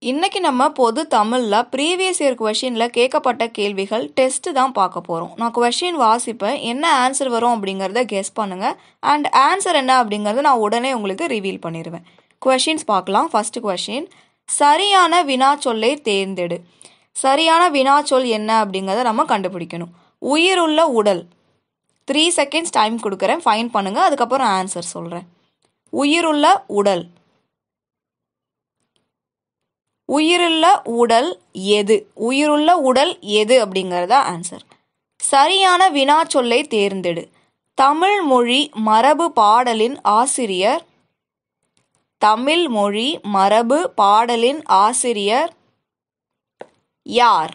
இன்னைக்கு நம்ம பொது தமிழ்ல ப்ரீவியஸ் இயர் கொஷின்ல கேட்கப்பட்ட கேள்விகள் டெஸ்ட் தான் பார்க்க போறோம். நான் கொஷின் வாசிப்பேன், என்ன ஆன்சர் வரும் அப்படிங்கறத கெஸ் பண்ணுங்க. அண்ட் ஆன்சர் என்ன அப்படிங்கறத நான் உடனே உங்களுக்கு ரிவீல் பண்ணிடுவேன். கொஷின்ஸ் பார்க்கலாம். ஃபர்ஸ்ட் கொஷின், சரியான வினாச்சொல்லை தேர்ந்தெடு. சரியான வினாச்சொல் என்ன அப்படிங்கறத நம்ம கண்டுபிடிக்கணும். உயிருள்ள உடல். 3 செகண்ட்ஸ் டைம் கொடுக்குறேன், ஃபைன் பண்ணுங்க. அதுக்கப்புறம் ஆன்சர் சொல்றேன். உயிருள்ள உடல். உயிருள்ள உடல் எது? உயிருள்ள உடல் எது அப்படிங்கறதா ஆன்சர். சரியான வினாச்சொல்லை தேர்ந்தெடு. தமிழ் மொழி மரபு பாடலின் ஆசிரியர். தமிழ் மொழி மரபு பாடலின் ஆசிரியர் யார்?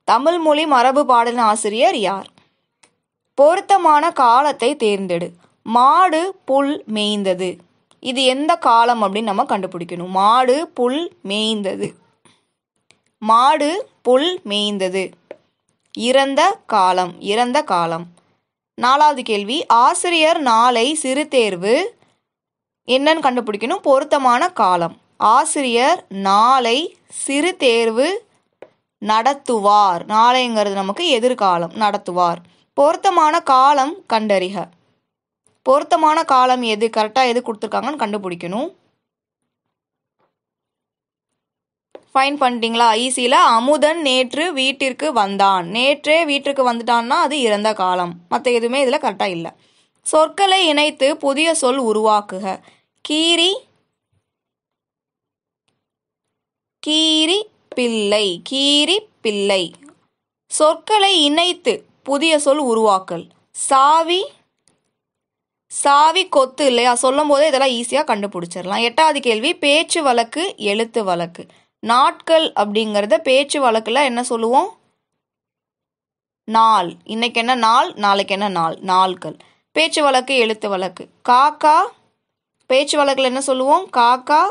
தமிழ் மொழி மரபு பாடலின் ஆசிரியர் யார்? பொருத்தமான காலத்தை தேர்ந்தெடு. மாடு புல் மேய்ந்தது. இது எந்த காலம் அப்படின்னு நம்ம கண்டுபிடிக்கணும். மாடு புல் மேய்ந்தது. மாடு புல் மேய்ந்தது. இறந்த காலம். இறந்த காலம். 4வது கேள்வி, ஆசிரியர் நாளை சிறு தேர்வு என்னன்னு கண்டுபிடிக்கணும். பொருத்தமான காலம். ஆசிரியர் நாளை சிறு தேர்வு நடத்துவார். நாளைங்கிறது நமக்கு எதிர்காலம். நடத்துவார். பொருத்தமான காலம் கண்டறிக. பொருத்தமான காலம் எது? கரெக்டா எது கொடுத்துருக்காங்கன்னு கண்டுபிடிக்கணும். ஃபைன் பண்ணிட்டீங்களா? ஈஸியில் அமுதன் நேற்று வீட்டிற்கு வந்தான். நேற்றே வீட்டிற்கு வந்துட்டான்னா அது இறந்த காலம். மற்ற எதுவுமே இதில் கரெக்டாக இல்லை. சொற்களை இணைத்து புதிய சொல் உருவாக்குக. கீரி கீரி பிள்ளை. கீரி பிள்ளை. சொற்களை இணைத்து புதிய சொல் உருவாக்கல். சாவி சாவி கொத்து. இல்லையா? சொல்லும் போதே இதெல்லாம் ஈஸியாக கண்டுபிடிச்சிடலாம். 8வது கேள்வி, பேச்சு வழக்கு எழுத்து வழக்கு. நாட்கள் அப்படிங்கிறத பேச்சு வழக்குல என்ன சொல்லுவோம்? நாள். இன்னைக்கு என்ன நாள், நாளைக்கு என்ன நாள்? நாட்கள். பேச்சு வழக்கு எழுத்து வழக்கு. காக்கா. பேச்சு வழக்குல என்ன சொல்லுவோம்? காக்கா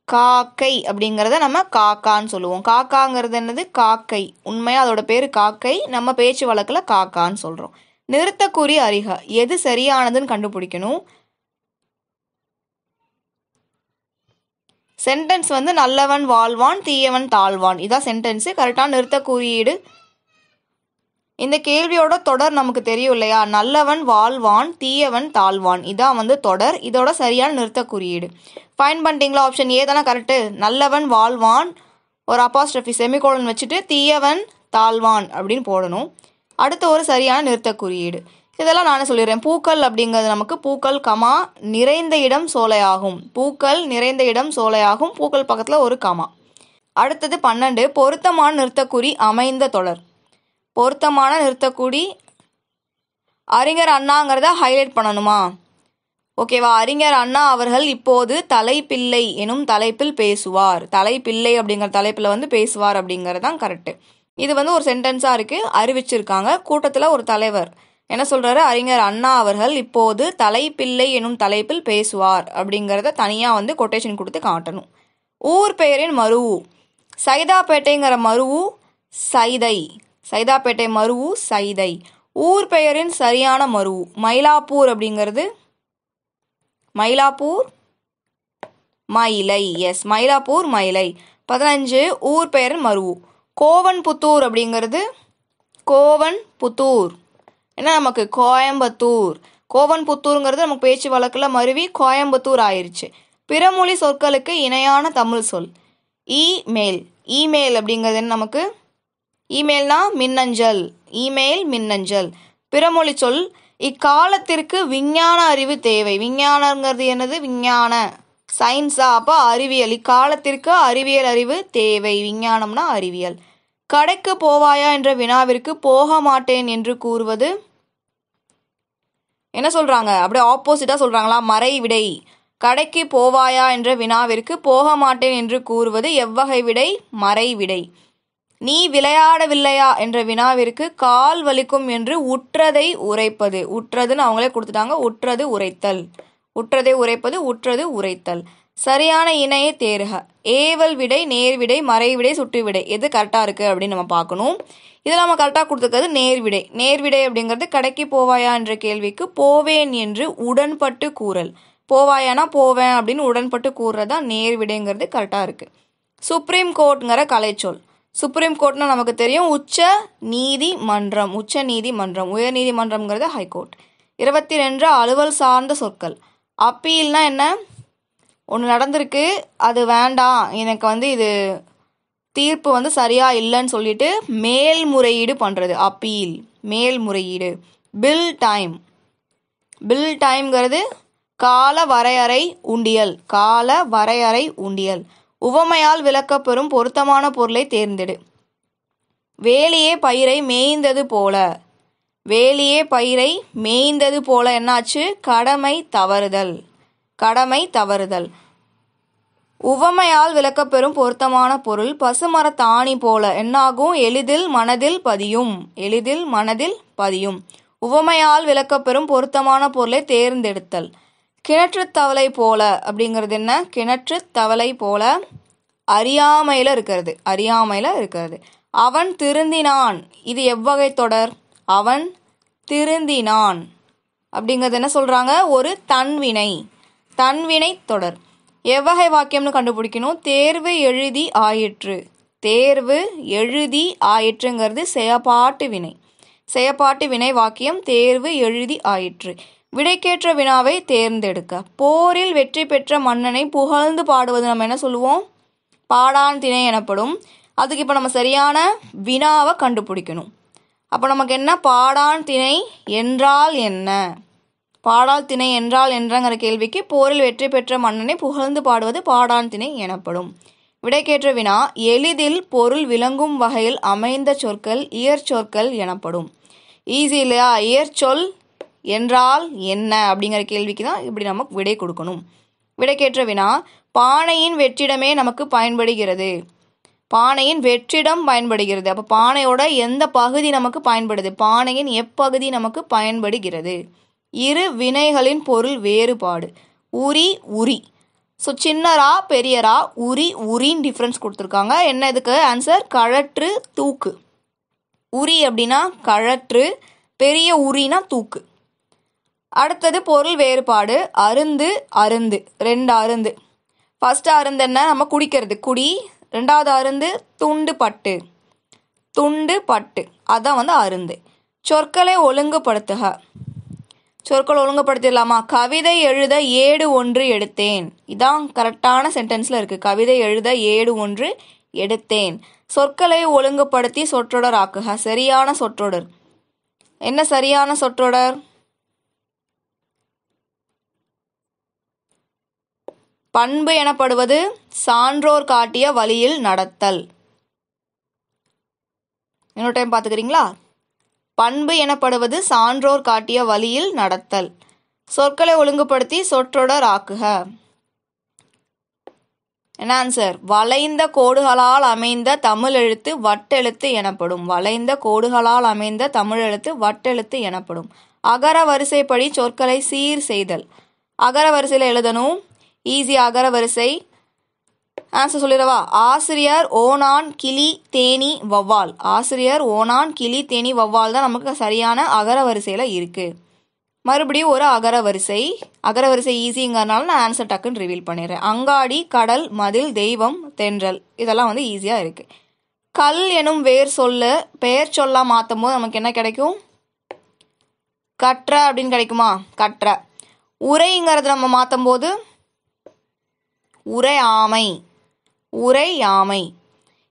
காக்கை அப்படிங்கிறத நம்ம காக்கான்னு சொல்லுவோம். காக்காங்கிறது என்னது? காக்கை. உண்மையா அதோட பேரு காக்கை. நம்ம பேச்சு வழக்குல காக்கான்னு சொல்றோம். நிறுத்தக்குறி அறிக. எது சரியானதுன்னு கண்டுபிடிக்கணும். சென்டென்ஸ் நல்லவன் வாழ்வான் தீயவன் தாழ்வான். இதான் சென்டென்ஸ். கரெக்டான நிறுத்த குறியீடு. இந்த கேள்வியோட தொடர் நமக்கு தெரியும் இல்லையா? நல்லவன் வாழ்வான் தீயவன் தாழ்வான். இதான் தொடர். இதோட சரியான நிறுத்த குறியீடு. ஃபைன் பண்ணிட்டீங்களா? ஆப்ஷன் ஏ தானே கரெக்டு. நல்லவன் வாழ்வான் ஒரு அப்பாஸ்ட்ரஃபி செமிகோலன் வச்சுட்டு தீயவன் தாழ்வான் அப்படின்னு போடணும். அடுத்த ஒரு சரியான நிறுத்த குறியீடு. இதெல்லாம் நானே சொல்லிடுறேன். பூக்கள் அப்படிங்கிறது நமக்கு பூக்கள் கமா நிறைந்த இடம் சோலையாகும். பூக்கள் நிறைந்த இடம் சோலையாகும். பூக்கள் பக்கத்தில் ஒரு கமா. அடுத்தது 12, பொருத்தமான நிறுத்தக்குறி அமைந்த தொடர். பொருத்தமான நிறுத்தக்குறி அறிஞர் அண்ணாங்கிறத ஹைலைட் பண்ணணுமா? ஓகேவா? அறிஞர் அண்ணா அவர்கள் இப்போது தலைப்பிள்ளை எனும் தலைப்பில் பேசுவார். தலைப்பிள்ளை அப்படிங்கிற தலைப்பில் பேசுவார் அப்படிங்கிறதான் கரெக்டு. இது ஒரு சென்டென்ஸா இருக்கு, அறிவிச்சிருக்காங்க. கூட்டத்தில் ஒரு தலைவர் என்ன சொல்றாரு? அறிஞர் அண்ணா அவர்கள் இப்போது தலைப்பிள்ளை எனும் தலைப்பில் பேசுவார் அப்படிங்கிறத தனியா கொட்டேஷன் கொடுத்து காட்டணும். ஊர் பெயரின் மருவு. சைதாப்பேட்டைங்கிற மருவு சைதை. சைதாப்பேட்டை மருவு சைதை. ஊர் பெயரின் சரியான மருவு மயிலாப்பூர் அப்படிங்கிறது மயிலாப்பூர் மயிலை. எஸ், மயிலாப்பூர் மயிலை. 15, ஊர் பெயரின் மருவு கோவன்புத்தூர் அப்படிங்கிறது கோவன்புத்தூர். ஏன்னா நமக்கு கோயம்புத்தூர். கோவன்புத்தூருங்கிறது நமக்கு பேச்சு வழக்கில் மருவி கோயம்புத்தூர் ஆயிடுச்சு. பிறமொழி சொற்களுக்கு இணையான தமிழ் சொல் இமெயில். இமெயில் அப்படிங்கிறது நமக்கு இமெயில்னா மின்னஞ்சல். இமெயில் மின்னஞ்சல். பிறமொழி சொல் இக்காலத்திற்கு விஞ்ஞான அறிவு தேவை. விஞ்ஞானங்கிறது என்னது? விஞ்ஞான சயின்ஸா? அப்போ அறிவியல். இக்காலத்திற்கு அறிவியல் அறிவு தேவை. விஞ்ஞானம்னா அறிவியல். கடைக்கு போவாயா என்ற வினாவிற்கு போக மாட்டேன் என்று கூறுவது என்ன சொல்றாங்க? அப்படியே ஆப்போசிட்டா சொல்றாங்களா? மறைவிடை. கடைக்கு போவாயா என்ற வினாவிற்கு போக மாட்டேன் என்று கூறுவது எவ்வகை விடை? மறைவிடை. நீ விளையாடவில்லையா என்ற வினாவிற்கு கால் வலிக்கும் என்று உற்றதை உரைப்பது. உற்றதுன்னு அவங்களே கொடுத்துட்டாங்க. உற்றது உரைத்தல். உற்றதை உரைப்பது உற்றது உரைத்தல். சரியான இணையை தேர்க. ஏவல் விடை, நேர்விடை, மறைவிடை, சுட்டுவிடை. எது கரெக்டாக இருக்குது அப்படின்னு நம்ம பார்க்கணும். இதில் நம்ம கரெக்டாக கொடுத்துருக்கிறது நேர்விடை. நேர்விடை அப்படிங்கிறது கடைக்கு போவாயா என்ற கேள்விக்கு போவேன் என்று உடன்பட்டு கூறல். போவாயானா போவேன் அப்படின்னு உடன்பட்டு கூறுறதா நேர் விடைங்கிறது கரெக்டாக இருக்குது. சுப்ரீம் கோர்ட்டுங்கிற கலைச்சொல். சுப்ரீம் கோர்ட்னா நமக்கு தெரியும் உச்ச நீதிமன்றம். உச்ச நீதிமன்றம். உயர் நீதிமன்றம்ங்கிறது ஹைகோர்ட். 22 அலுவல் சார்ந்த சொற்கள். அப்பீல்னா என்ன? ஒன்று நடந்திருக்கு, அது வேண்டாம், எனக்கு இது தீர்ப்பு சரியா இல்லைன்னு சொல்லிட்டு மேல்முறையீடு பண்ணுறது அப்பீல், மேல்முறையீடு. Bill time. பில் டைம்ங்கிறது கால வரையறை உண்டியல். கால வரையறை உண்டியல். உவமையால் விளக்கப்பெறும் பொருத்தமான பொருளை தேர்ந்தெடு. வேலியே பயிரை மேய்ந்தது போல. வேலியே பயிரை மேய்ந்தது போல என்னாச்சு? கடமை தவறுதல். கடமை தவறுதல். உவமையால் விளக்கப்பெறும் பொருத்தமான பொருள் பசுமரத்தாணி போல என்னாகும்? எளிதில் மனதில் பதியும். எளிதில் மனதில் பதியும். உவமையால் விளக்கப்பெறும் பொருத்தமான பொருளை தேர்ந்தெடுத்தல். கிணற்று தவளை போல அப்படிங்கிறது என்ன? கிணற்று தவளை போல அறியாமையில் இருக்கிறது. அறியாமையில் இருக்கிறது. அவன் திருந்தினான். இது எவ்வகை தொடர்? அவன் திருந்தினான் அப்படிங்கிறது என்ன சொல்றாங்க? ஒரு தன்வினை. தன்வினை தொடர். எவ்வகை வாக்கியம்னு கண்டுபிடிக்கணும். தேர்வு எழுதி ஆயிற்று. தேர்வு எழுதி ஆயிற்றுங்கிறது செயப்பாட்டு வினை. செயப்பாட்டு வினை வாக்கியம் தேர்வு எழுதி ஆயிற்று. விடைக்கேற்ற வினாவை தேர்ந்தெடுக்க. போரில் வெற்றி பெற்ற மன்னனை புகழ்ந்து பாடுவது நம்ம என்ன சொல்லுவோம்? பாடான் திணை எனப்படும். அதுக்கு இப்போ நம்ம சரியான வினாவை கண்டுபிடிக்கணும். அப்போ நமக்கு என்ன? பாடான் திணை என்றால் என்ன? பாடால் திணை என்றால் என்னங்கிற கேள்விக்கு போரில் வெற்றி பெற்ற மன்னனை புகழ்ந்து பாடுவது பாடான் திணை எனப்படும். விடைக்கேற்ற வினா எளிதில் பொருள் விளங்கும் வகையில் அமைந்த சொற்கள் இயற்சொற்கள் எனப்படும். ஈஸி இல்லையா? இயற்சொல் என்றால் என்ன அப்படிங்கிற கேள்விக்கு தான் இப்படி நமக்கு விடை கொடுக்கணும். விடைக்கேற்ற வினா பானையின் வெற்றிடமே நமக்கு பயன்படுகிறது. பானையின் வெற்றிடம் பயன்படுகிறது. அப்போ பானையோட எந்த பகுதி நமக்கு பயன்படுது? பானையின் எப்பகுதி நமக்கு பயன்படுகிறது? இரு வினைகளின் பொருள் வேறுபாடு. உரி உரி. ஸோ சின்னரா பெரியரா உரி உரின்னு டிஃப்ரென்ஸ் கொடுத்துருக்காங்க. என்ன இதுக்கு ஆன்சர்? கழற்று தூக்கு. உரி அப்படின்னா கழற்று, பெரிய உரினா தூக்கு. அடுத்தது பொருள் வேறுபாடு. அருந்து அருந்து. 2 அருந்து. ஃபர்ஸ்ட் அருந்து என்ன? நம்ம குடிக்கிறது குடி. 2வது அருந்து துண்டு பட்டு. துண்டு பட்டு அதான் அருந்து. சொற்களை ஒழுங்குபடுத்துக. சொற்கள் ஒழுங்குபடுத்திடலாமா? கவிதை எழுத ஏடு ஒன்று எடுத்தேன். இதான் கரெக்டான சென்டென்ஸ்ல இருக்கு. கவிதை எழுத ஏடு ஒன்று எடுத்தேன். சொற்களை ஒழுங்குபடுத்தி சொற்றொடர் ஆக்குக. சரியான சொற்றொடர். என்ன சரியான சொற்றொடர்? பண்பு எனப்படுவது சான்றோர் காட்டிய வழியில் நடத்தல். இன்னொரு டைம் பார்த்துக்கிறீங்களா? பண்பு எனப்படுவது சான்றோர் காட்டிய வழியில் நடத்தல். சொற்களை ஒழுங்குபடுத்தி சொற்றொடர் ஆக்குக. என்ன ஆன்சர்? வளைந்த கோடுகளால் அமைந்த தமிழ் எழுத்து வட்டெழுத்து எனப்படும். வளைந்த கோடுகளால் அமைந்த தமிழ் எழுத்து வட்டெழுத்து எனப்படும். அகர வரிசைப்படி சொற்களை சீர் செய்தல். அகர வரிசையில் எழுதணும். ஈஸி அகர வரிசை. ஆன்சர் சொல்லிடவா? ஆசிரியர் ஓணான் கிளி தேனி வவ்வால். ஆசிரியர் ஓணான் கிளி தேனி வவ்வால் தான் நமக்கு சரியான அகர வரிசையில் இருக்கு. மறுபடியும் ஒரு அகர வரிசை. அகர வரிசை ஈஸிங்கிறதுனால நான் ஆன்சர் டக்குன்னு ரிவீல் பண்ணிடுறேன். அங்காடி கடல் மதில் தெய்வம் தென்றல் இதெல்லாம் ஈஸியாக இருக்கு. கல் எனும் வேர் சொல்ல பெயர் சொல்லா மாற்றும் போது நமக்கு என்ன கிடைக்கும்? கற்ற அப்படின்னு கிடைக்குமா? கற்ற. உரைங்கிறது நம்ம மாற்றும் போது உரையாமை. உரையாமை.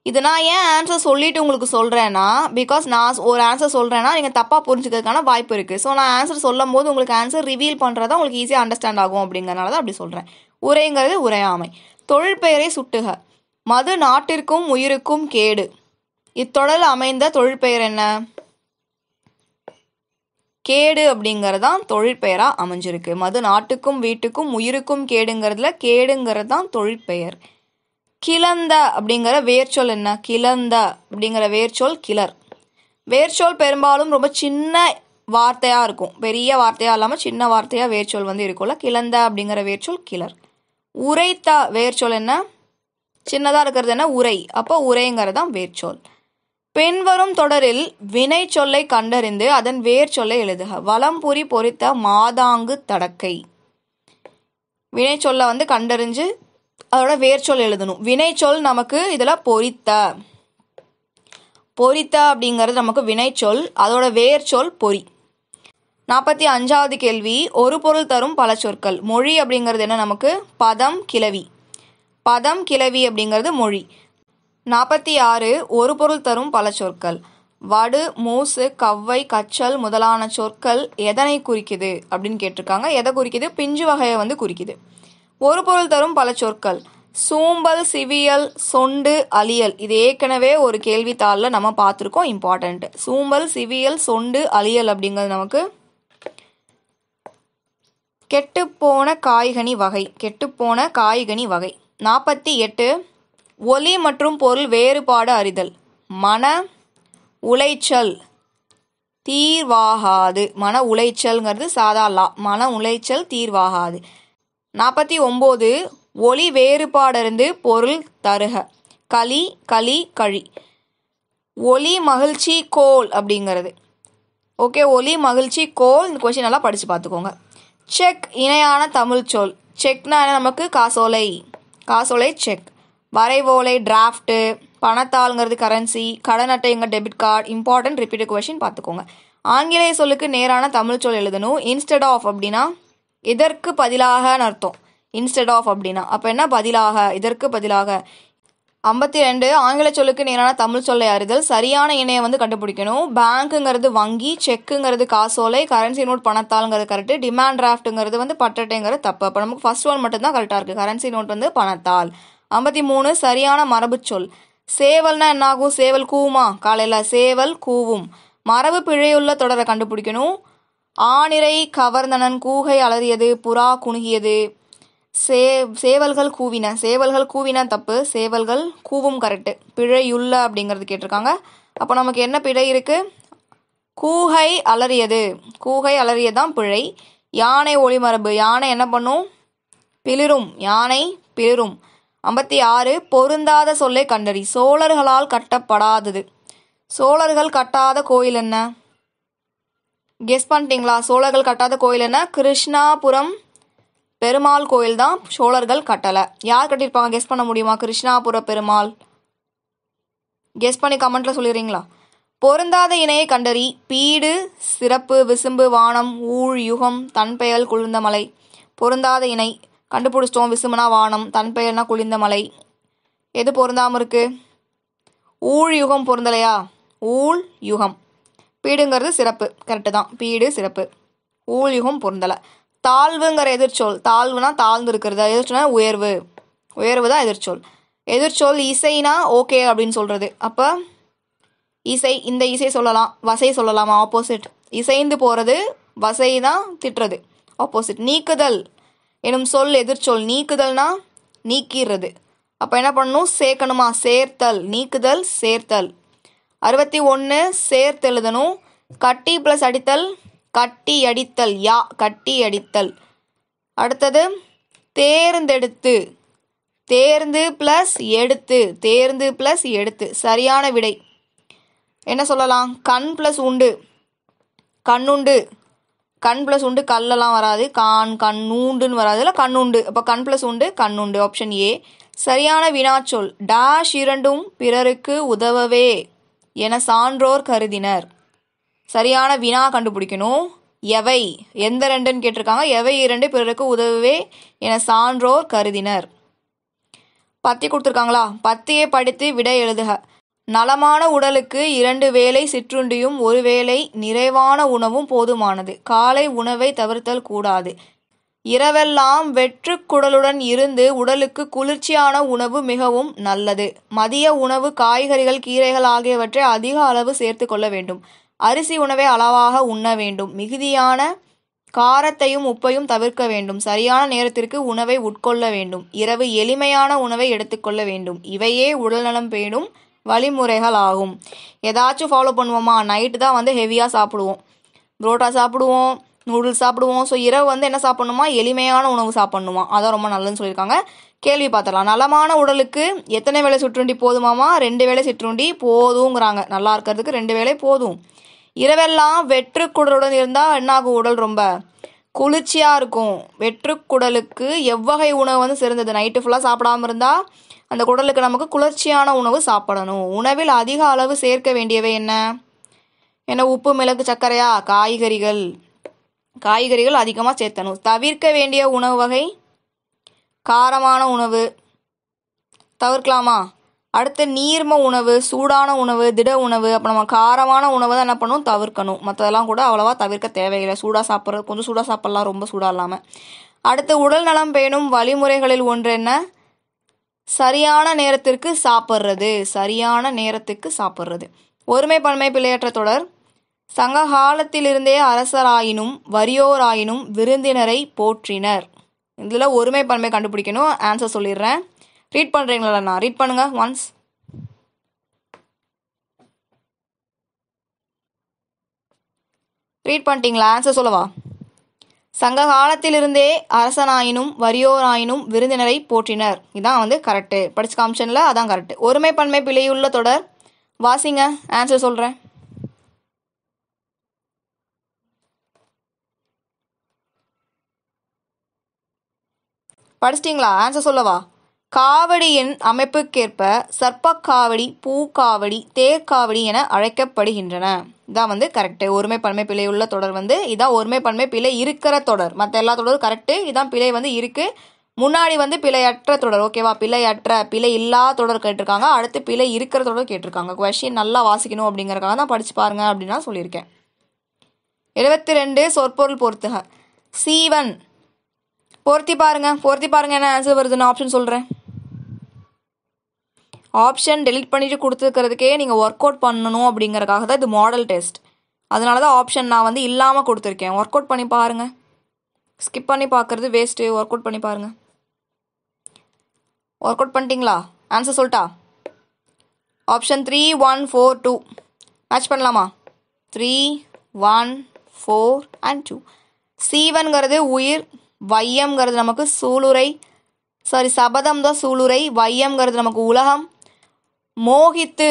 இது நான் ஏன் ஆன்சர் சொல்லிட்டு உங்களுக்கு சொல்கிறேன்னா, பிகாஸ் நான் ஒரு ஆன்சர் சொல்கிறேன்னா நீங்கள் தப்பாக புரிஞ்சுக்கிறதுக்கான வாய்ப்பு இருக்குது. ஸோ நான் ஆன்சர் சொல்லும் போது உங்களுக்கு ஆன்சர் ரிவீல் பண்ணுறதா உங்களுக்கு ஈஸியாக அண்டர்ஸ்டாண்ட் ஆகும் அப்படிங்கிறனால தான் அப்படி சொல்கிறேன். உரைங்கிறது உரையாமை. தொழிற்பெயரை சுட்டுக. மது நாட்டிற்கும் உயிருக்கும் கேடு. இத்தொடரில் அமைந்த தொழிற்பெயர் என்ன? கேடு அப்படிங்கிறது தான் தொழிற்பெயராக அமைஞ்சிருக்கு. மது நாட்டுக்கும் வீட்டுக்கும் உயிருக்கும் கேடுங்கிறதுல கேடுங்கிறது தான் தொழிற்பெயர். கிளந்த அப்படிங்கிற வேர்ச்சொல் என்ன? கிளந்த அப்படிங்கிற வேர்ச்சொல் கிளர். வேர்ச்சொல் பெரும்பாலும் ரொம்ப சின்ன வார்த்தையாக இருக்கும். பெரிய வார்த்தையாக இல்லாமல் சின்ன வார்த்தையாக வேர்ச்சொல் இருக்கும்ல. கிளந்த அப்படிங்கிற வேர்ச்சொல் கிளர். உரைத்த வேர்ச்சொல் என்ன? சின்னதாக இருக்கிறது என்ன? உரை. அப்போ உரைங்கிறது தான் வேர்ச்சொல். பின்வரும் தொடரில் வினை சொல்லை கண்டறிந்து அதன் வேர் சொல்லை எழுதுக. வலம்புரி பொறித்த மாதாங்கு தடக்கை. வினைச்சொல்லை வந்து கண்டறிஞ்சு அதோட வேர்ச்சொல் எழுதணும். வினைச்சொல் நமக்கு இதில் பொரித்த. பொரித்த அப்படிங்கிறது நமக்கு வினைச்சொல், அதோட வேர்ச்சொல் பொறி. 45வது கேள்வி, ஒரு பொருள் தரும் பல சொற்கள். மொழி அப்படிங்கிறது என்ன நமக்கு? பதம் கிளவி. பதம் கிளவி அப்படிங்கிறது மொழி. 46 ஒரு பொருள் தரும் பல சொற்கள். வடு, மூசு, கவ்வை, கச்சல் முதலான சொற்கள் எதனை குறிக்குது அப்படின்னு கேட்டிருக்காங்க. எதை குறிக்குது? பிஞ்சு வகையை வந்து குறிக்குது. ஒரு பொருள் தரும் பல சொற்கள். சூம்பல், சிவியல், சொண்டு, அலியல். இது ஏற்கனவே ஒரு கேள்வித்தாளில் நம்ம பார்த்துருக்கோம், இம்பார்ட்டன்ட். சூம்பல், சிவியல், சொண்டு, அலியல் அப்படிங்கிறது நமக்கு கெட்டுப்போன காய்கனி வகை. கெட்டுப்போன காய்கனி வகை. 48 ஒலி மற்றும் பொருள் வேறுபாடு அறிதல். மன உளைச்சல் தீர்வாகாது. மன உளைச்சல்ங்கிறது சாதா லா. மன உளைச்சல் தீர்வாகாது. 49 ஒலி வேறுபாடறிந்து பொருள் தருக. களி, களி, கழி. ஒலி மகிழ்ச்சி கோல் அப்படிங்கிறது. ஓகே, ஒலி மகிழ்ச்சி கோல். இந்த கொஸ்டின் நல்லா படித்து பார்த்துக்கோங்க. செக் இணையான தமிழ் சொல். செக்னா நமக்கு காசோலை. காசோலை செக். வரைவோலை டிராஃப்ட்டு. பணத்தாளுங்கிறது கரன்சி. கடன் அட்டைங்க debit card. Important repeated question பார்த்துக்கோங்க. ஆங்கிலேய சொல்லுக்கு நேரான தமிழ் சொல் எழுதணும். இன்ஸ்டெட் ஆஃப் அப்படின்னா இதற்கு பதிலாகன்னு அர்த்தம். இன்ஸ்டெட் ஆஃப் அப்படின்னா அப்போ என்ன? பதிலாக, இதற்கு பதிலாக. 52 ஆங்கில சொல்லுக்கு நேரான தமிழ் சொல்லை அறிதல். சரியான இணையை வந்து கண்டுபிடிக்கணும். பேங்க்குங்கிறது வங்கி, செக்குங்கிறது காசோலை, கரன்சி நோட் பணத்தாளுங்கிறது கரெக்டு, டிமாண்ட் டிராஃப்ட்டுங்கிறது வந்து பட்டட்டைங்கிறது தப்பு. அப்போ நமக்கு ஃபர்ஸ்ட் ஒன் மட்டும்தான் கரெக்டாக இருக்குது. கரன்சி நோட் வந்து பணத்தாள். 53 சரியான மரபு சொல். சேவல்னா என்ன ஆகும்? சேவல் கூவுமா காலையில்? சேவல் கூவும். மரபு பிழையுள்ள தொடரை கண்டுபிடிக்கணும். ஆனிரை கவர்ந்தனன், கூகை அலறியது, புறா குணுகியது. சேவல்கள் கூவின. சேவல்கள் கூவின தப்பு. சேவல்கள் கூவும் கரெக்டு. பிழையுள்ள அப்படிங்கிறது கேட்டிருக்காங்க. அப்போ நமக்கு என்ன பிழை இருக்கு? கூகை அலறியது. கூகை அலறியதான் பிழை. யானை ஒளிமரபு. யானை என்ன பண்ணும்? பிளிரும். யானை பிளிரும். 56 பொருந்தாத சொல்லை கண்டறி. சோழர்களால் கட்டப்படாதது. சோழர்கள் கட்டாத கோயில் என்ன? கெஸ் பண்ணிட்டீங்களா? சோழர்கள் கட்டாத கோயில் என்ன? கிருஷ்ணாபுரம் பெருமாள் கோயில் தான் சோழர்கள் கட்டலை. யார் கட்டியிருப்பாங்க? கெஸ் பண்ண முடியுமா? கிருஷ்ணாபுர பெருமாள். கெஸ் பண்ணி கமெண்ட்ல சொல்லிடுறீங்களா? பொருந்தாத இணையை கண்டறி. பீடு, சிறப்பு, விசும்பு, வானம், ஊழ், யுகம், தன்பெயல், குளிர்ந்த மலை. பொருந்தாத இணை கண்டுபிடிச்சிட்டோம். விசும்புனா வானம், தன்பெயல்னா குளிர்ந்த மலை. எது பொருந்தாமல் இருக்கு? ஊழ் யுகம் பொருந்தலையா? ஊழ் யுகம். பீடுங்கிறது சிறப்பு, கரெக்டு தான். பீடு சிறப்பு. ஊழ் யுகம் பொருந்தலை. தாழ்வுங்கிற எதிர்ச்சொல். தாழ்வுனா தாழ்ந்து இருக்கிறது. எதிர்ச்சொல்னா உயர்வு. உயர்வு தான் எதிர்ச்சொல். எதிர்ச்சொல் இசைனா ஓகே அப்படின்னு சொல்றது. அப்போ இசை, இந்த இசை சொல்லலாம். வசை சொல்லலாமா? ஆப்போசிட். இசைந்து போகிறது. வசை தான் திட்டுறது. ஆப்போசிட். நீக்குதல் எனும் சொல் எதிர்ச்சொல். நீக்குதல்னா நீக்கிறது. அப்போ என்ன பண்ணணும்? சேர்க்கணுமா? சேர்த்தல். நீக்குதல், சேர்த்தல். 61 சேர்த்து எழுதணும். கட்டி ப்ளஸ் அடித்தல். கட்டி அடித்தல். யா, கட்டி அடித்தல். அடுத்தது தேர்ந்தெடுத்து. தேர்ந்து ப்ளஸ் எடுத்து. தேர்ந்து ப்ளஸ் எடுத்து. சரியான விடை என்ன சொல்லலாம்? கண் ப்ளஸ் உண்டு. கண்ணுண்டு. கண் ப்ளஸ் உண்டு. கல்லெல்லாம் வராது. கண்ணூண்டுன்னு வராது. இல்லை கண்ணுண்டு. அப்போ கண் ப்ளஸ் உண்டு, கண்ணுண்டு. Option A. சரியான வினாச்சொல். டேஷ் இரண்டும் பிறருக்கு உதவவே என சான்றோர் கருதினர். சரியான வினா கண்டுபிடிக்கணும். எவை, எந்த ரெண்டுன்னு கேட்டிருக்காங்க. எவை இரண்டு பிறருக்கு உதவவே என சான்றோர் கருதினர். பத்தி கொடுத்துருக்காங்களா? பத்தியை படித்து விடை எழுதுக. நலமான உடலுக்கு 2 வேளை சிற்றுண்டியும் 1 வேளை நிறைவான உணவும் போதுமானது. காலை உணவை தவிர்த்தல் கூடாது. இரவெல்லாம் வெற்றுக்குடலுடன் இருந்து உடலுக்கு குளிர்ச்சியான உணவு மிகவும் நல்லது. மதிய உணவு காய்கறிகள், கீரைகள் ஆகியவற்றை அதிக அளவு சேர்த்து கொள்ள வேண்டும். அரிசி உணவை அளவாக உண்ண வேண்டும். மிகுதியான காரத்தையும் உப்பையும் தவிர்க்க வேண்டும். சரியான நேரத்திற்கு உணவை உட்கொள்ள வேண்டும். இரவு எளிமையான உணவை எடுத்துக்கொள்ள வேண்டும். இவையே உடல்நலம் பேணும் வழிமுறைகள் ஆகும். ஏதாச்சும் ஃபாலோ பண்ணுவோமா? நைட்டு தான் வந்து ஹெவியாக சாப்பிடுவோம். புரோட்டா சாப்பிடுவோம், நூடுல்ஸ் சாப்பிடுவோம். ஸோ இரவு வந்து என்ன சாப்பிட்ணுமா? எளிமையான உணவு சாப்பிட்ணுமா? அதான் ரொம்ப நல்லதுன்னு சொல்லியிருக்காங்க. கேள்வி பார்த்துடலாம். நலமான உடலுக்கு எத்தனை வேளை சிற்றுண்டி போதுமாமா? 2 வேளை சிற்றுண்டி போதுங்கிறாங்க. நல்லா இருக்கிறதுக்கு 2 வேளை போதும். இரவெல்லாம் வெற்றுக்குடலுடன் இருந்தால் என்னாகும்? உடல் ரொம்ப குளிர்ச்சியாக இருக்கும். வெற்றுக்குடலுக்கு எவ்வகை உணவு வந்து சிறந்தது? நைட்டு ஃபுல்லாக சாப்பிடாம இருந்தால் அந்த குடலுக்கு நமக்கு குளிர்ச்சியான உணவு சாப்பிடணும். உணவில் அதிக அளவு சேர்க்க வேண்டியவை என்ன? என்ன உப்பு, மிளகு, சர்க்கரையா? காய்கறிகள். காய்கறிகள் அதிகமாக சேர்த்தணும். தவிர்க்க வேண்டிய உணவு வகை? காரமான உணவு தவிர்க்கலாமா? அடுத்து நீர்ம உணவு, சூடான உணவு, திட உணவு. அப்போ நம்ம காரமான உணவை தான் என்ன பண்ணணும்? தவிர்க்கணும். மற்றதெல்லாம் கூட அவ்வளோவா தவிர்க்க தேவையில்லை. சூடாக சாப்பிட்றது கொஞ்சம் சூடாக சாப்பிட்லாம், ரொம்ப சூடாக இல்லாமல். அடுத்து உடல் நலம் பேணும் வழிமுறைகளில் ஒன்று என்ன? சரியான நேரத்திற்கு சாப்பிட்றது. சரியான நேரத்துக்கு சாப்பிட்றது. ஒருமை பன்மை பிழையற்ற தொடர். சங்க காலத்திலிருந்தே அரசராயினும் வறியோராயினும் விருந்தினரை போற்றினர். இதில் ஒருமை பன்மை கண்டுபிடிக்கணும். ஆன்சர் சொல்லிடுறேன். ரீட் பண்ணுறீங்களா? நான் ரீட் பண்ணுங்க ஒன்ஸ். ரீட் பண்ணிட்டீங்களா? ஆன்சர் சொல்லவா? சங்க காலத்திலிருந்தே அரசனாயினும் வறியோராயினும் விருந்தினரை போற்றினர். இதான் வந்து கரெக்டு. படிச்ச காமிஷனில் அதான் கரெக்டு. ஒருமை பன்மை பிழையுள்ள தொடர் வாசிங்க. ஆன்சர் சொல்கிறேன். படிச்சிட்டிங்களா? ஆன்சர் சொல்லவா? காவடியின் அமைப்புக்கேற்ப சர்ப்பக்காவடி, பூக்காவடி, தேர்காவடி என அழைக்கப்படுகின்றன. இதான் வந்து கரெக்டு. ஒருமை பன்மை பிழை உள்ள தொடர் வந்து இதான் ஒருமை பன்மை பிழை இருக்கிற தொடர். மற்ற எல்லா தொடரும் கரெக்டு. இதான் பிழை வந்து இருக்கு. முன்னாடி வந்து பிழையற்ற தொடர். ஓகேவா? பிழையற்ற, பிழை இல்லாத தொடர் கேட்டிருக்காங்க. அடுத்து பிழை இருக்கிற தொடர் கேட்டிருக்காங்க. கொஸ்டின் நல்லா வாசிக்கணும் அப்படிங்கறதுக்காக தான் படிச்சு பாருங்க அப்படின்னா சொல்லியிருக்கேன். 72 சொற்பொருள் பொறுத்துக. சீவன் பொருத்தி பாருங்க என்ன ஆன்சர் வருதுன்னு ஆப்ஷன் சொல்கிறேன். ஆப்ஷன் டெலிட் பண்ணிட்டு கொடுத்துருக்கிறதுக்கே நீங்கள் ஒர்க் அவுட் பண்ணணும் அப்படிங்கறதுக்காக தான் இது மாடல் டெஸ்ட். அதனால தான் ஆப்ஷன் நான் வந்து இல்லாமல் கொடுத்துருக்கேன். ஒர்க் அவுட் பண்ணி பாருங்கள். ஸ்கிப் பண்ணி பார்க்குறது வேஸ்ட்டு. ஒர்க் அவுட் பண்ணி பாருங்கள். ஒர்க் அவுட் பண்ணிட்டீங்களா? ஆன்சர் சொல்லிட்டா? ஆப்ஷன் 3, 1, 4, 2 மேட்ச் பண்ணலாமா? 3, 1, 4 and 2. சீவன்கிறது உயிர், வையம்ங்கிறது நமக்கு சூளுரை, சபதம் தான் சூளுரை, வையம்ங்கிறது நமக்கு உலகம். மோகித்து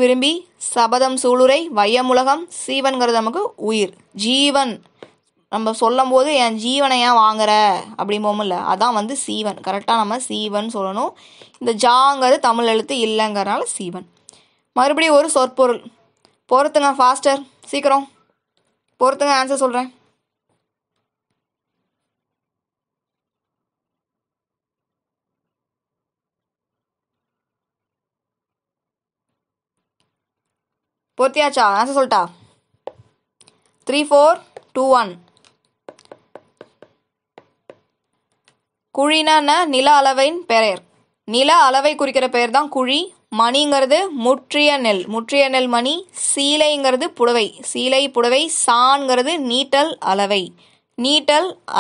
விரும்பி சபதம் சூளுரை, வையம் உலகம், சீவன்கிறது நமக்கு உயிர், ஜீவன். நம்ம சொல்லும் போது என் ஜீவனை ஏன் வாங்குற அப்படிம்போமில்ல, அதான் வந்து சீவன். கரெக்டாக நம்ம சீவன் சொல்லணும். இந்த ஜாங்கிறது தமிழ் எழுத்து இல்லைங்கிறனால சீவன். மறுபடியும் ஒரு சொற்பொருள் பொறுத்துங்க. ஃபாஸ்டர், சீக்கிரம் பொறுத்துங்க. ஆன்சர் சொல்கிறேன். பொறுத்தியாச்சா? ஆன்சர் சொல்லிட்டா? 3, 4, 2, 1. குழினா நில அளவின் பெயர். நில அளவை குறிக்கிற பெயர் தான் குழி. மணிங்கிறது முற்றிய நெல் மணி. சீலைங்கிறது புடவை, புடவை. சான்ங்கிறது நீட்டல்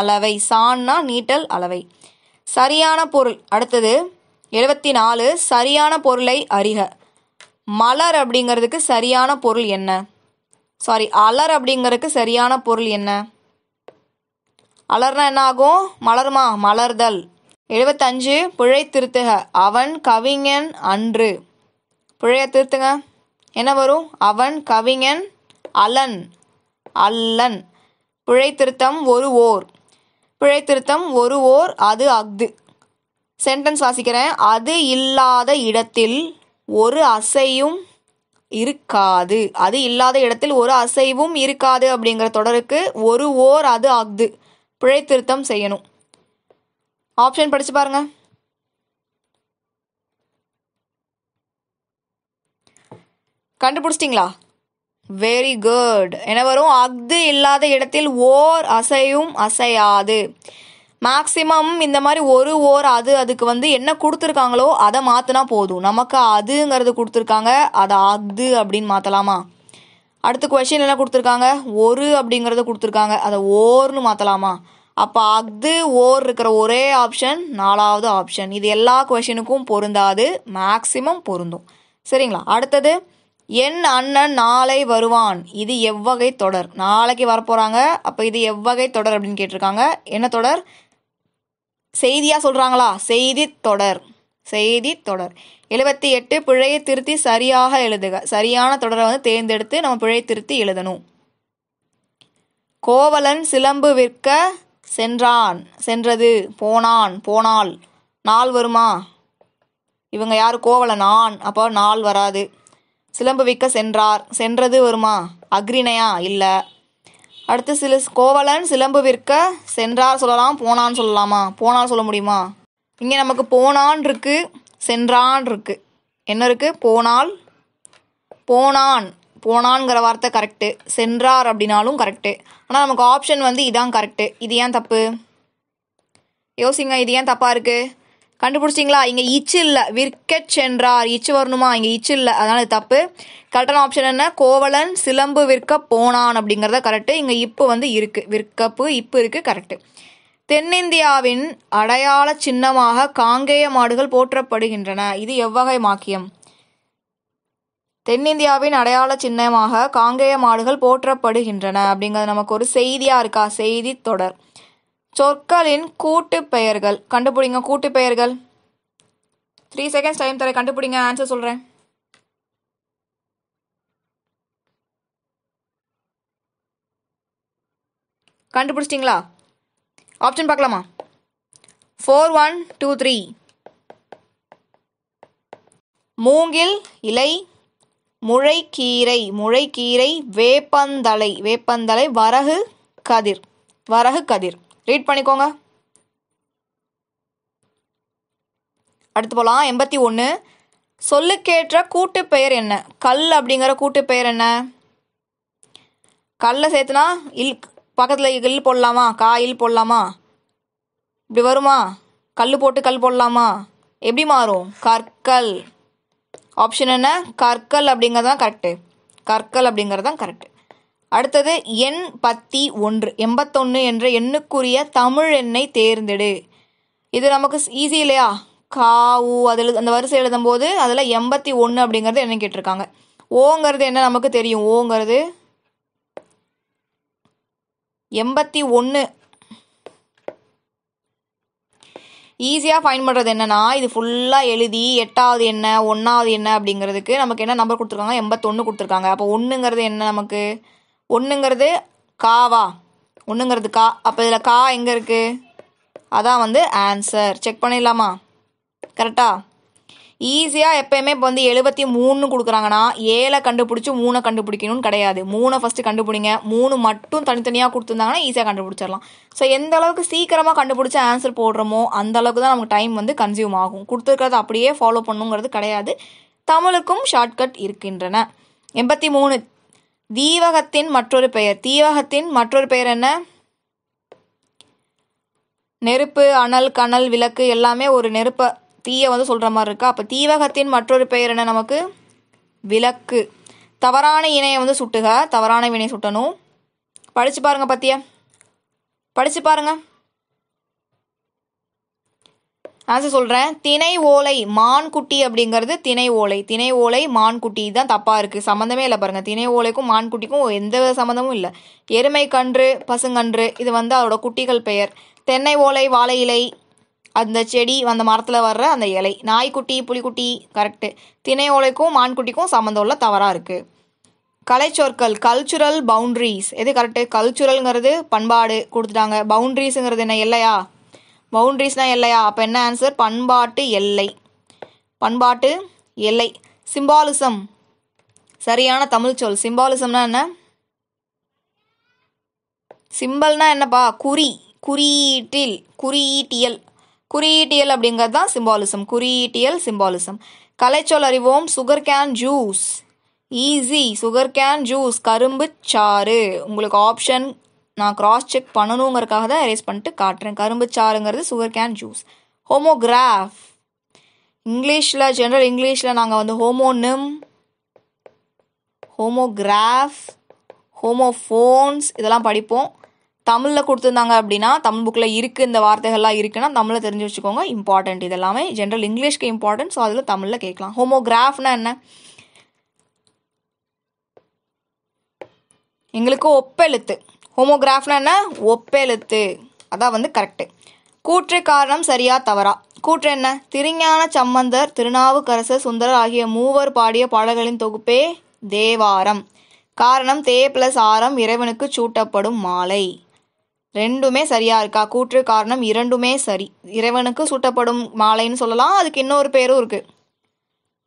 அளவை, சான்னா நீட்டல் அளவை. சரியான பொருள். அடுத்தது 74 சரியான பொருளை அறிக. மலர் அப்படிங்கிறதுக்கு சரியான பொருள் என்ன? அலர் அப்படிங்கிறதுக்கு சரியான பொருள் என்ன? அலர்னா என்ன ஆகும்? மலருமா? மலர்தல். 75 பிழை திருத்துக. அவன் கவிஞன் அன்று. பிழைய திருத்துங்க. என்ன வரும்? அவன் கவிஞன் அல்லன். பிழை திருத்தம் ஒரு ஓர் அது அஃது. சென்டென்ஸ் வாசிக்கிறேன். அது இல்லாத இடத்தில் ஒரு அசையும் இருக்காது. அப்படிங்கிற தொடருக்கு ஒரு ஓர் அது அஃது பிழை திருத்தம் செய்யணும். ஆப்ஷன் படிச்சு பாருங்க. கண்டுபிடிச்சிட்டிங்களா? Very good. என்ன வரும்? அஃது இல்லாத இடத்தில் ஓர் அசையும் அசையாது. மேக்சிமம் இந்த மாதிரி ஒரு ஓர் அதுக்கு வந்து என்ன கொடுத்துருக்காங்களோ அதை மாற்றினா போதும். நமக்கு அதுங்கிறது கொடுத்துருக்காங்க, அதை அஃது அப்படின்னு மாற்றலாமா? அடுத்த கொஸ்டின் என்ன கொடுத்துருக்காங்க? ஒரு அப்படிங்கிறத கொடுத்துருக்காங்க, அதை ஓர்னு மாற்றலாமா? அப்போ அஃது ஓர் இருக்கிற ஒரே ஆப்ஷன் 4வது ஆப்ஷன். இது எல்லா கொஸ்டினுக்கும் பொருந்தாது, மேக்சிமம் பொருந்தும். சரிங்களா? அடுத்தது என் அண்ணன் நாளை வருவான். இது எவ்வகை தொடர்? நாளைக்கு வரப்போகிறாங்க. அப்போ இது எவ்வகை தொடர் அப்படின்னு கேட்டிருக்காங்க. என்ன தொடர்? செய்தியாக சொல்கிறாங்களா? செய்தி தொடர். 78 பிழையை திருத்தி சரியாக எழுதுக. சரியான தொடரை வந்து தேர்ந்தெடுத்து நம்ம பிழை திருத்தி எழுதணும். கோவலன் சிலம்பு விற்க சென்றான், சென்றது, போனான், போனாள். நாள் வருமா? இவங்க யார்? கோவலன், ஆண். அப்போ நாள் வராது. சிலம்பு விற்க சென்றார், சென்றது வருமா? அக்ரிணையா? இல்லை. அடுத்து கோவலன் சிலம்பு விற்க சென்றார் சொல்லலாம், போனான் சொல்லலாமா? போனான் சொல்ல முடியுமா? இங்கே நமக்கு போனான் இருக்கு, சென்றான் இருக்கு. என்ன இருக்கு? போனால், போனான், போனான்ங்கிற வார்த்தை கரெக்டு. சென்றார் அப்படின்னாலும் கரெக்டு. ஆனால் நமக்கு ஆப்ஷன் வந்து இதான் கரெக்டு. இது ஏன் தப்பு? யோசிங்க, இது ஏன் தப்பா இருக்கு? கண்டுபிடிச்சிங்களா? இங்கே இச்சு இல்லை, விற்கச் சென்றார். இச்சு வரணுமா? இங்கே இச்சு இல்லை, அதனால இது தப்பு. கரெக்டான ஆப்ஷன் என்ன? கோவலன் சிலம்பு விற்க போனான் அப்படிங்கிறத கரெக்டு. இங்கே இப்பு வந்து இருக்கு, விற்கப்பு இப்பு இருக்கு, கரெக்டு. தென்னிந்தியாவின் அடையாள சின்னமாக காங்கேய மாடுகள் போற்றப்படுகின்றன. இது எவ்வகை வாக்கியம்? தென்னிந்தியாவின் அடையாள சின்னமாக காங்கேய மாடுகள் போற்றப்படுகின்றன அப்படிங்கிறது நமக்கு ஒரு செய்தியா இருக்கா? செய்தி தொடர். சொற்களின் கூட்டு பெயர்கள் கண்டுபிடிங்க. கூட்டு பெயர்கள் 3 seconds டைம் தர, கண்டுபிடிங்க. ஆன்சர் சொல்றேன். கண்டுபிடிச்சிட்டிங்களா? ஆப்ஷன் பார்க்கலாமா? 4 1 2 3. மூங்கில் இலை, முளைக்கீரை, முளைக்கீரை, வேப்பந்தலை, வேப்பந்தலை, வரகு கதிர், வரகு கதிர். ரீட் பண்ணிக்கோங்க. அடுத்து போலாம். 81. சொல்லுக்கேற்ற கூட்டு பெயர் என்ன? கல் அப்படிங்கிற கூட்டு பெயர் என்ன? கல்லை சேர்த்துனா இல், பக்கத்தில் இல் போடலாமா? காயில் போடலாமா? இப்படி வருமா? கல் போட்டு கல் போடலாமா? எப்படி மாறும்? கற்கள். ஆப்ஷன் என்ன? கற்கள் அப்படிங்கிறது தான் கரெக்டு. கற்கள் அப்படிங்கிறது தான் கரெக்டு. அடுத்தது எண் 81. 81 என்ற எண்ணுக்குரிய தமிழ் எண்ணை தேர்ந்தெடு. இது நமக்கு ஈஸி இல்லையா? காவு அதில் அந்த வரிசை எழுதும்போது அதில் 81 அப்படிங்கிறது என்ன கேட்டிருக்காங்க. ஓங்கிறது என்ன நமக்கு தெரியும்? ஓங்கிறது 81. ஈஸியாக ஃபைன் பண்ணுறது என்னன்னா, இது ஃபுல்லாக எழுதி 8வது என்ன 1வது என்ன அப்படிங்கிறதுக்கு நமக்கு என்ன நம்பர் கொடுத்துருக்காங்க? 81 கொடுத்துருக்காங்க. அப்போ ஒன்றுங்கிறது என்ன நமக்கு? ஒன்றுங்கிறது காவா? ஒன்றுங்கிறது கா. அப்போ இதில் கா எங்கே இருக்குது? அதான் வந்து ஆன்சர். செக் பண்ணிடலாமா? கரெக்டா? ஈஸியாக எப்போயுமே இப்போ வந்து 73 கொடுக்குறாங்கன்னா 7 கண்டுபிடிச்சி 3 கண்டுபிடிக்கணும்னு கிடையாது. 3 ஃபஸ்ட்டு கண்டுபிடிங்க. 3 மட்டும் தனித்தனியாக கொடுத்துருந்தாங்கன்னா ஈஸியாக கண்டுபிடிச்சிடலாம். ஸோ எந்த அளவுக்கு சீக்கிரமாக கண்டுபிடிச்சி ஆன்சர் போடுறோமோ அந்த அளவுக்கு தான் நமக்கு டைம் வந்து கன்சியூம் ஆகும். கொடுத்துருக்கிறத அப்படியே ஃபாலோ பண்ணுங்கிறது கிடையாது. தமிழுக்கும் ஷார்ட்கட் இருக்கின்றன. 83. தீவகத்தின் மற்றொரு பெயர். தீவகத்தின் மற்றொரு பெயர் என்ன? நெருப்பு, அனல், கனல், விளக்கு எல்லாமே ஒரு நெருப்பை தீயை வந்து சொல்கிற மாதிரி இருக்கா? அப்போ தீவகத்தின் மற்றொரு பெயர் என்ன நமக்கு? விளக்கு. தவறான இணையை வந்து சுட்டுக. தவறான வினை சுட்டணும். படித்து பாருங்க. பத்தியா படித்து பாருங்க. ஆன்சர் சொல்கிறேன். திணை ஓலை மான்குட்டி அப்படிங்கிறது திணை ஓலை. திணை ஓலை மான்குட்டி தான் தப்பாக இருக்குது. சம்மந்தமே இல்லை பாருங்கள். திணை ஓலைக்கும் மான்குட்டிக்கும் எந்த சம்மந்தமும் இல்லை. எருமை கன்று, பசுங்கன்று, இது வந்து அதோட குட்டிகள் பெயர். தென்னை ஓலை வாழை இலை, அந்த செடி அந்த மரத்தில் வர்ற அந்த இலை. நாய்க்குட்டி புலிக்குட்டி, கரெக்டு. திணை ஓலைக்கும் மான்குட்டிக்கும் சம்மந்தம் உள்ள தவறாக இருக்குது. கலைச்சொற்கள் கல்ச்சுரல் பவுண்ட்ரிஸ், எது கரெக்டு? கல்ச்சுரல்ங்கிறது பண்பாடு கொடுத்துட்டாங்க. பவுண்ட்ரிஸுங்கிறது என்ன? எல்லையா? பவுண்ட்ரிஸ்னால் எல்லையா? அப்போ என்ன ஆன்சர்? பண்பாட்டு எல்லை. பண்பாட்டு எல்லை. சிம்பாலிசம் சரியான தமிழ் சொல். சிம்பாலிசம்னா என்ன? சிம்பல்னா என்னப்பா? குறி, குறியீட்டில், குறியீட்டியல். குறியீட்டியல் அப்படிங்கிறது தான் சிம்பாலிசம். குறியீட்டியல், சிம்பாலிசம். கலைச்சொல் அறிவோம். Sugar cane juice, easy. Sugar cane juice, கரும்பு சாறு. உங்களுக்கு ஆப்ஷன் நான் கிராஸ் செக் பண்ணணுங்கிறதுக்காக தான் எரேஸ் பண்ணிட்டு காட்டுறேன். கரும்பு சாறுங்கிறது சுகர் கேன் ஜூஸ். ஹோமோகிராஃப் இங்கிலீஷில், ஜென்ரல் இங்கிலீஷில் நாங்கள் வந்து ஹோமோனிம், ஹோமோகிராஃப், ஹோமோஃபோன்ஸ் இதெல்லாம் படிப்போம். தமிழில் கொடுத்துருந்தாங்க அப்படின்னா, தமிழ் புக்கில் இருக்குது இந்த வார்த்தைகள்லாம் இருக்குன்னா தமிழில் தெரிஞ்சு வச்சுக்கோங்க. இம்பார்ட்டண்ட். இதெல்லாமே ஜென்ரல் இங்கிலீஷ்க்கு இம்பார்ட்டன்ட். ஸோ அதில் தமிழில் கேட்கலாம். ஹோமோகிராஃப்னா என்ன? எங்களுக்கு ஒப்பெழுத்து. ஹோமோகிராஃப்னா என்ன? ஒப்பெழுத்து. அதான் வந்து கரெக்டு. கூற்று காரணம் சரியா தவறா? கூற்று என்ன? திருஞான சம்பந்தர், திருநாவுக்கரசர், சுந்தரர் ஆகிய மூவர் பாடிய பாடல்களின் தொகுப்பே தேவாரம். காரணம் தே பிளஸ் ஆரம் இறைவனுக்கு சூட்டப்படும் மாலை. ரெண்டுமே சரியா இருக்கா? கூற்று காரணம் இரண்டுமே சரி. இறைவனுக்கு சூட்டப்படும் மாலைன்னு சொல்லலாம், அதுக்கு இன்னொரு பேரும் இருக்கு.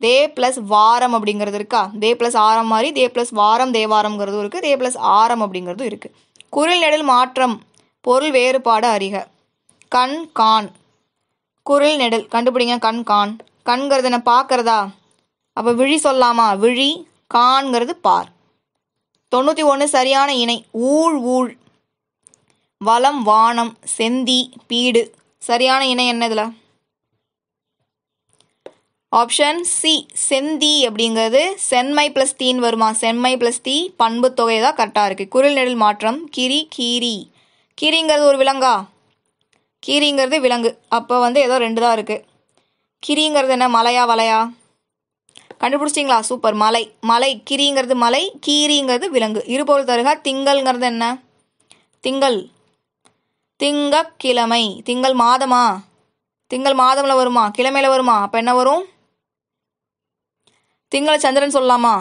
தே பிளஸ் வாரம் அப்படிங்கிறது இருக்கா? தே பிளஸ் ஆரம் மாதிரி தே பிளஸ் வாரம் தேவாரம்ங்கிறதும் இருக்கு, தே பிளஸ் ஆரம் அப்படிங்கிறதும் இருக்கு. குரில் நெடில் மாற்றம் பொருள் வேறுபாடு அறிக. கண் கான். குரில் நெடில் கண்டுபிடிங்க. கண் கான். கண்கிறது என்ன? பார்க்கறதா? அப்போ விழி சொல்லலாமா? விழி. கான்கிறது பார். 91 சரியான இணை. ஊழ் ஊழ். வலம் வானம். செந்தி பீடு. சரியான இணை என்ன இதுல? ஆப்ஷன் சி செந்தி அப்படிங்கிறது சென்மை பிளஸ் தீன் வருமா? சென்மை பிளஸ் தீ பண்பு தொகை தான் கரெக்டாக இருக்கு. குரில் நெடில் மாற்றம் கிரி கீரி. கீரிங்கிறது ஒரு விலங்கா? கீரிங்கிறது விலங்கு. அப்போ ஏதோ ரெண்டு தான் இருக்கு. கிரிங்கிறது என்ன? மலையா வலையா? கண்டுபிடிச்சிங்களா? சூப்பர். மலை. மலை. கிரிங்கிறது மலை, கீரிங்கிறது விலங்கு. இருபொருள் தருக. திங்கள்ங்கிறது என்ன? திங்கள். திங்கக்கிழமை. திங்கள் மாதமா? திங்கள் மாதம்ல வருமா? கிழமையில வருமா? அப்ப என்ன வரும்? திங்கள் சந்திரன் சொல்லலாமா?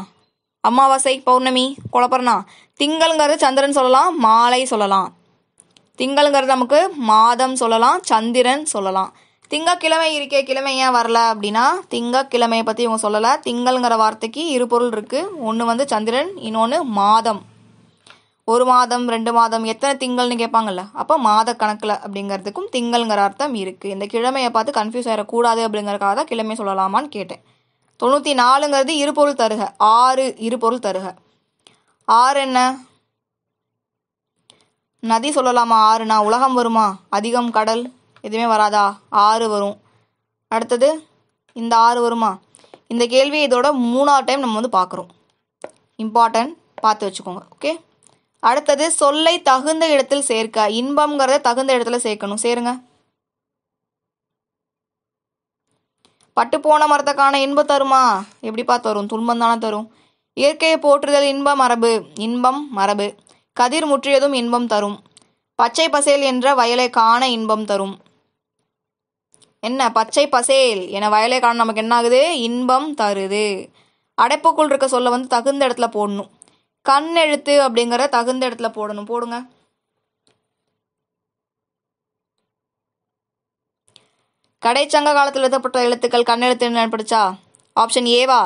அமாவாசை பௌர்ணமி குழப்பறனா? திங்கள்ங்கிறது சந்திரன் சொல்லலாம், மாலை சொல்லலாம். திங்கள்ங்கிறது நமக்கு மாதம் சொல்லலாம், சந்திரன் சொல்லலாம். திங்கக்கிழமை இருக்கே, கிழமை ஏன் வரல அப்படின்னா திங்கக்கிழமையை பற்றி இவங்க சொல்லலை. திங்கள்ங்கிற வார்த்தைக்கு இரு பொருள் இருக்குது. ஒன்று சந்திரன், இன்னொன்று மாதம். ஒரு மாதம், 2 மாதம், எத்தனை திங்கள்னு கேட்பாங்கல்ல, அப்போ மாத கணக்கில் அப்படிங்கிறதுக்கும் திங்கள்ங்கிற அர்த்தம் இருக்குது. இந்த கிழமையை பார்த்து கன்ஃபியூஸ் ஆகிடக்கூடாது அப்படிங்கிறக்காக தான் கிழமை சொல்லலாமான்னு கேட்டேன். 94ங்கிறது இருபொருள் தருக. 6 இருபொருள் தருக. 6 என்ன? நதி சொல்லலாமா? 6னா உலகம் வருமா? அதிகம் கடல் எதுவுமே வராதா? 6 வரும். அடுத்தது இந்த 6 வருமா? இந்த கேள்வி இதோட 3ஆவது டைம் நம்ம பார்க்குறோம். இம்பார்ட்டன்ட், பார்த்து வச்சுக்கோங்க. ஓகே. அடுத்தது சொல்லை தகுந்த இடத்தில் சேர்க்க. இன்பம்ங்கிறத தகுந்த இடத்துல சேர்க்கணும். சேருங்க. பட்டு போன மரத்துக்கான இன்பம் தருமா? எப்படிப்பா தரும்? துன்பம் தானே தரும். இயற்கையை போற்றுதல் இன்ப மரபு. இன்பம் மரபு. கதிர் முற்றியதும் இன்பம் தரும். பச்சை பசேல் என்ற வயலை காண இன்பம் தரும். என்ன? பச்சை பசேல் என வயலை காண நமக்கு என்ன ஆகுது? இன்பம் தருது. அடைப்புக்குள் இருக்க சொல்ல தகுந்த இடத்துல போடணும். கண் எழுத்து அப்படிங்கிற தகுந்த இடத்துல போடணும். போடுங்க. கடைச்சங்க காலத்தில் எழுதப்பட்ட எழுத்துக்கள் கண்ணெழுத்து படிச்சா ஆப்ஷன் ஏவா?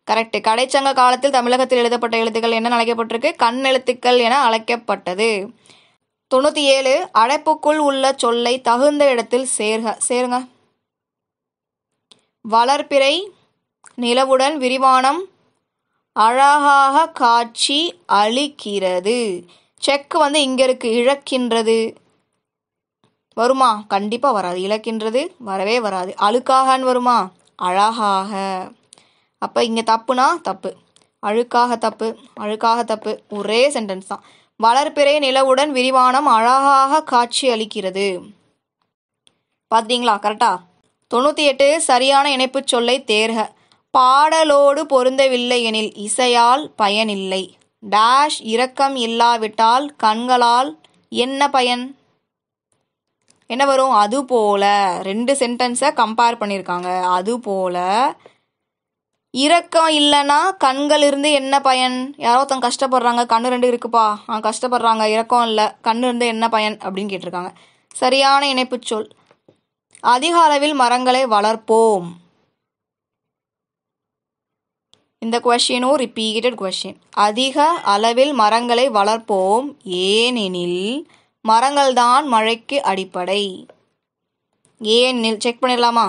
கரெக்ட். கடைச்சங்க காலத்தில் தமிழகத்தில் எழுதப்பட்ட எழுத்துக்கள் என்ன அழைக்கப்பட்டிருக்கு? கண்ணெழுத்துக்கள் என அழைக்கப்பட்டது. 97 அடைப்புக்குள் உள்ள சொல்லை தகுந்த இடத்தில் சேருங்க. வளர்பிறை நிலவுடன் விரிவானம் அழகாக காட்சி அளிக்கிறது. செக் இங்க இருக்கு. இழக்கின்றது வருமா? கண்டிப்பா வராது. இழக்கின்றது வரவே வராது. அழுக்காகன்னு வருமா? அழகாக. அப்ப இங்க தப்புனா தப்பு. அழுக்காக தப்பு. அழுக்காக தப்பு. ஒரே சென்டென்ஸ் தான். வளர்பிறை நிலவுடன் விரிவானம் அழகாக காட்சி அளிக்கிறது. பார்த்தீங்களா? கரெக்டா? 98 சரியான இணைப்பு சொல்லை தேர்க. பாடலோடு பொருந்தவில்லை எனில் இசையால் பயனில்லை. டேஷ் இரக்கம் இல்லாவிட்டால் கண்களால் என்ன பயன்? என்ன வரும்? அது போல. 2 சென்டென்ஸை கம்பேர் பண்ணியிருக்காங்க. அது போல. இரக்கம் இல்லைன்னா கண்கள் இருந்து என்ன பயன்? யாரோ ஒருத்தங்க கஷ்டப்படுறாங்க, கண்ணு 2 இருக்குப்பா, கஷ்டப்படுறாங்க, இரக்கம் இல்லை, கண்ணு இருந்து என்ன பயன் அப்படின்னு கேட்டிருக்காங்க. சரியான இணைப்பு சொல். அதிக அளவில் மரங்களை வளர்ப்போம். இந்த கொஸ்டினும் ரிப்பீட்டட் கொஸ்டின். அதிக அளவில் மரங்களை வளர்ப்போம் ஏனெனில் மரங்கள் தான் மழைக்கு அடிப்படை. ஏனெனில் செக் பண்ணிடலாமா?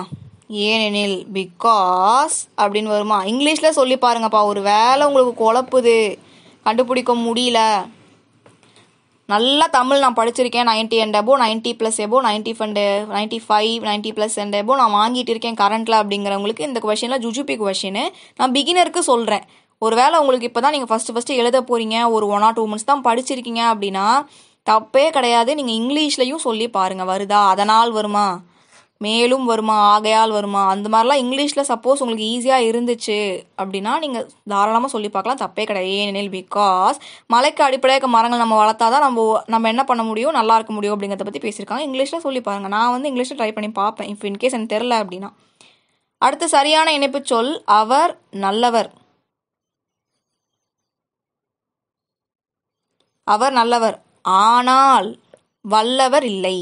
ஏனெனில் பிகாஸ் அப்படின்னு வருமா? இங்கிலீஷில் சொல்லி பாருங்கப்பா. ஒரு வேளை உங்களுக்கு குழப்புது, கண்டுபிடிக்க முடியல. நல்லா தமிழ் நான் படிச்சிருக்கேன். 90 and above, 90+ above, 95, 90+ and above நான் வாங்கிட்டு இருக்கேன் கரண்ட்டில் அப்படிங்கிறவங்களுக்கு இந்த கொஷினில் ஜுஜுபி கொஷின் நான் பிகினருக்கு சொல்கிறேன். ஒரு வேளை உங்களுக்கு இப்போ தான் நீங்கள் ஃபஸ்ட்டு எழுத போகிறீங்க, ஒரு 1 or 2 months தான் படிச்சிருக்கீங்க அப்படின்னா தப்பே கிடையாது. நீங்கள் இங்கிலீஷ்லையும் சொல்லி பாருங்கள். வருதா? அதனால் வருமா? மேலும் வருமா? ஆகையால் வருமா? அந்த மாதிரிலாம் இங்கிலீஷில் சப்போஸ் உங்களுக்கு ஈஸியாக இருந்துச்சு அப்படின்னா நீங்கள் தாராளமாக சொல்லி பார்க்கலாம். தப்பே கிடையாது. ஏனெனில் பிகாஸ் மலைக்கு அடிப்படையாக மரங்கள் நம்ம வளர்த்தாதான் நம்ம என்ன பண்ண முடியும், நல்லா இருக்க முடியும் அப்படிங்கிறத பற்றி பேசியிருக்காங்க. இங்கிலீஷில் சொல்லி பாருங்கள். நான் இங்கிலீஷில் ட்ரை பண்ணி பார்ப்பேன் இஃப் இன்கேஸ் எனக்கு தெரில அப்படின்னா. அடுத்து சரியான இணைப்பு சொல் அவர் நல்லவர். அவர் நல்லவர், ஆனால் வல்லவர் இல்லை.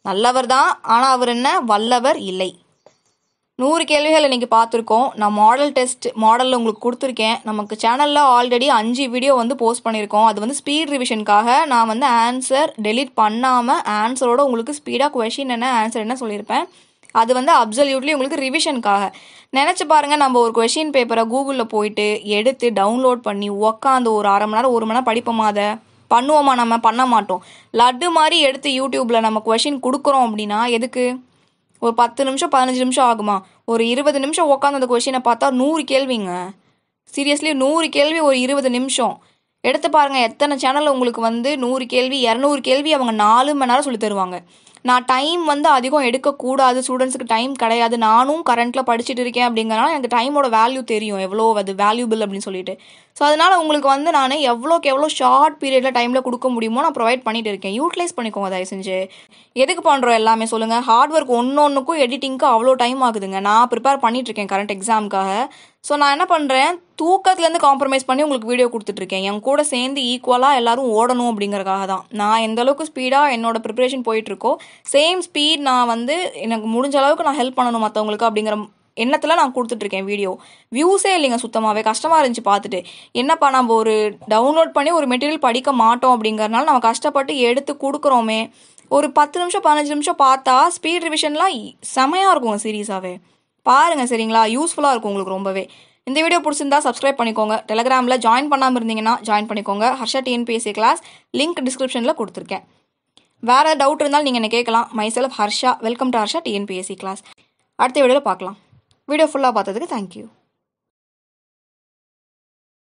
நல்லவர் தான், ஆனால் அவர் என்ன, வல்லவர் இல்லை. 100 கேள்விகள் இன்னைக்கு பார்த்துருக்கோம். நான் மாடல் டெஸ்ட் மாடலில் உங்களுக்கு கொடுத்துருக்கேன். நமக்கு சேனலில் ஆல்ரெடி 5 வீடியோ வந்து போஸ்ட் பண்ணியிருக்கோம். அது வந்து ஸ்பீட் ரிவிஷனுக்காக நான் வந்து ஆன்சர் டெலீட் பண்ணாமல் ஆன்சரோட உங்களுக்கு ஸ்பீடாக கொஷின் என்ன ஆன்சர் என்ன சொல்லியிருப்பேன். அது வந்து அப்சல்யூட்லி உங்களுக்கு ரிவிஷனுக்காக. நினச்சி பாருங்கள், நம்ம ஒரு கொஷின் பேப்பரை கூகுளில் போயிட்டு எடுத்து டவுன்லோட் பண்ணி உக்காந்து ஒரு அரை மணி நேரம் 1 மணி நேரம் படிப்போமா? அதை பண்ணுவோமா? நம்ம பண்ண மாட்டோம். லட்டு மாதிரி எடுத்து யூடியூப்பில் நம்ம கொஷின் கொடுக்குறோம் அப்படின்னா எதுக்கு? ஒரு 10 நிமிஷம் 15 நிமிஷம் ஆகுமா? ஒரு 20 நிமிஷம் உட்காந்து அந்த கொஷினை பார்த்தா 100 கேள்விங்க. சீரியஸ்லி 100 கேள்வி ஒரு 20 நிமிஷம். எடுத்து பாருங்கள், எத்தனை சேனலில் உங்களுக்கு வந்து 100 கேள்வி 200 கேள்வி அவங்க 4 மணி நேரம் சொல்லி தருவாங்க. நான் டைம் வந்து அதிகம் எடுக்கக்கூடாது, ஸ்டூடெண்ட்ஸுக்கு டைம் கிடையாது, நானும் கரண்ட்டில் படிச்சுட்டு இருக்கேன் அப்படிங்கிறனால எனக்கு டைமோட வேல்யூ தெரியும், எவ்வளோ அது வேல்யூபிள் அப்படின்னு சொல்லிட்டு. ஸோ அதனால் உங்களுக்கு வந்து நான் எவ்வளோக்கு எவ்வளோ ஷார்ட் பீரியடில் டைமில் கொடுக்க முடியுமோ நான் ப்ரொவைட் பண்ணிட்டு இருக்கேன். யூட்டிலைஸ் பண்ணிக்கோங்க தயவு செஞ்சு. எதுக்கு பண்ணுறோம் எல்லாமே சொல்லுங்கள்? ஹார்ட் ஒர்க் ஒன்றுக்கும் எடிட்டிங்க்கு அவ்வளோ டைம் ஆகுதுங்க. நான் ப்ரிப்பேர் பண்ணிகிட்ருக்கேன் கரண்ட் எக்ஸாமுக்காக. ஸோ நான் என்ன பண்ணுறேன், தூக்கத்துலேருந்து காம்ப்ரமைஸ் பண்ணி உங்களுக்கு வீடியோ கொடுத்துட்ருக்கேன். என் கூட சேர்ந்து ஈக்குவலாக எல்லாரும் ஓடணும் அப்படிங்கிறக்காக தான். நான் எந்த அளவுக்கு ஸ்பீடாக என்னோட ப்ரிப்பரேஷன் போயிட்டுருக்கோ சேம் ஸ்பீட் நான் வந்து எனக்கு முடிஞ்ச அளவுக்கு நான் ஹெல்ப் பண்ணணும் மற்றவங்களுக்கு அப்படிங்கிற எண்ணத்தில் நான் கொடுத்துட்ருக்கேன் வீடியோ. வியூஸே இல்லைங்க, சுத்தமாகவே கஷ்டமாக இருந்துச்சு பார்த்துட்டு. என்னப்பா நம்ம ஒரு டவுன்லோட் பண்ணி ஒரு மெட்டீரியல் படிக்க மாட்டோம் அப்படிங்கிறனால நம்ம கஷ்டப்பட்டு எடுத்து கொடுக்குறோமே. ஒரு 10 நிமிஷம் 15 நிமிஷம் பார்த்தா ஸ்பீட் ரிவிஷன்லாம் செமையாக இருக்குங்க. சீரியஸாகவே பாருங்கள் சரிங்களா? யூஸ்ஃபுல்லாக இருக்கும் உங்களுக்கு ரொம்பவே. இந்த வீடியோ பிடிச்சிருந்தா சப்ஸ்கிரைப் பண்ணிக்கோங்க. டெலகிராமில் ஜாயின் பண்ணாமல் இருந்தீங்கன்னா ஜாயின் பண்ணிக்கோங்க. ஹர்ஷா டிஎன்பிஎஸ்சி கிளாஸ் லிங்க் டிஸ்கிரிப்ஷனில் கொடுத்துருக்கேன். வேறு டவுட் இருந்தாலும் நீங்கள் என்ன கேட்கலாம். Myself Harsha, welcome to Harsha TNPSC class. அடுத்த வீடியோவில் பார்க்கலாம். வீடியோ ஃபுல்லாக பார்த்ததுக்கு தேங்க்யூ.